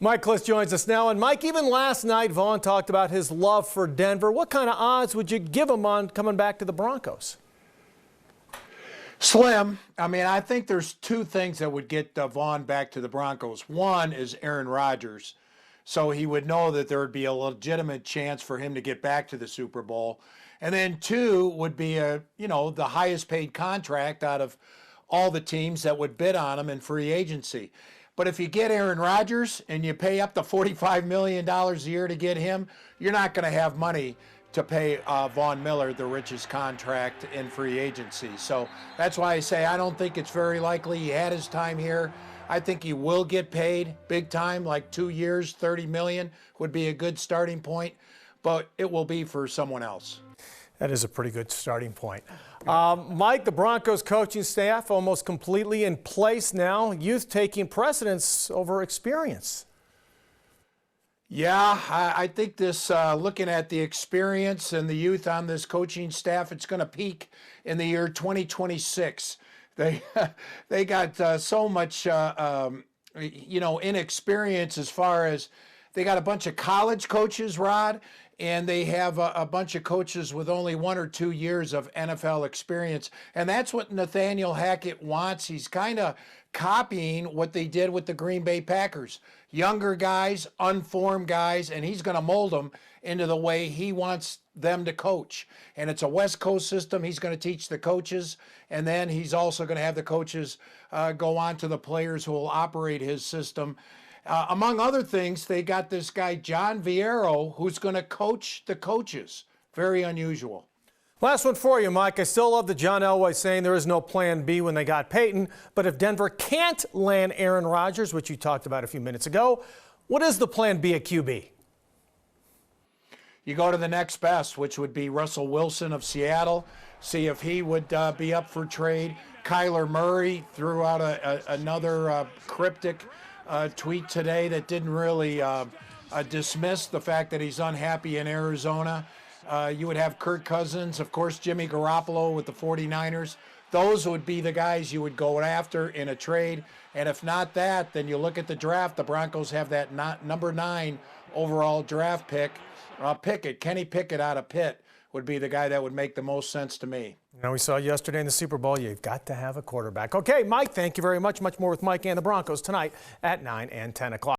Mike-Klis joins us now. And Mike, even last night, Vaughn talked about his love for Denver. What kind of odds would you give him on coming back to the Broncos? Slim. I mean, I think there's two things that would get Vaughn back to the Broncos. One is Aaron Rodgers, so he would know that there would be a legitimate chance for him to get back to the Super Bowl. And then two would be the highest paid contract out of all the teams that would bid on him in free agency. But if you get Aaron Rodgers and you pay up to $45 million a year to get him, you're not going to have money to pay Von Miller the richest contract in free agency. So that's why I say I don't think it's very likely. He had his time here. I think he will get paid big time, like 2 years, $30 million would be a good starting point, but it will be for someone else. That is a pretty good starting point. Mike, the Broncos coaching staff almost completely in place now. Youth taking precedence over experience. Yeah, I think this, looking at the experience and the youth on this coaching staff, it's going to peak in the year 2026. They got so much, inexperience as far as they got a bunch of college coaches, Rod, and they have a bunch of coaches with only 1 or 2 years of NFL experience. And that's what Nathaniel Hackett wants. He's kind of copying what they did with the Green Bay Packers. Younger guys, unformed guys, and he's going to mold them into the way he wants them to coach. And it's a West Coast system. He's going to teach the coaches, and then he's also going to have the coaches go on to the players who will operate his system. Among other things, they got this guy, John Viero, who's going to coach the coaches. Very unusual. Last one for you, Mike. I still love the John Elway saying there is no plan B when they got Peyton. But if Denver can't land Aaron Rodgers, which you talked about a few minutes ago, what is the plan B at QB? You go to the next best, which would be Russell Wilson of Seattle. See if he would be up for trade. Kyler Murray threw out another cryptic tweet today that didn't really dismiss the fact that he's unhappy in Arizona. You would have Kirk Cousins, of course, Jimmy Garoppolo with the 49ers. Those would be the guys you would go after in a trade. And if not that, then you look at the draft. The Broncos have that number 9 overall draft pick. Kenny Pickett out of Pitt would be the guy that would make the most sense to me. We saw yesterday in the Super Bowl, you've got to have a quarterback. Okay, Mike, thank you very much. Much more with Mike and the Broncos tonight at 9 and 10 o'clock.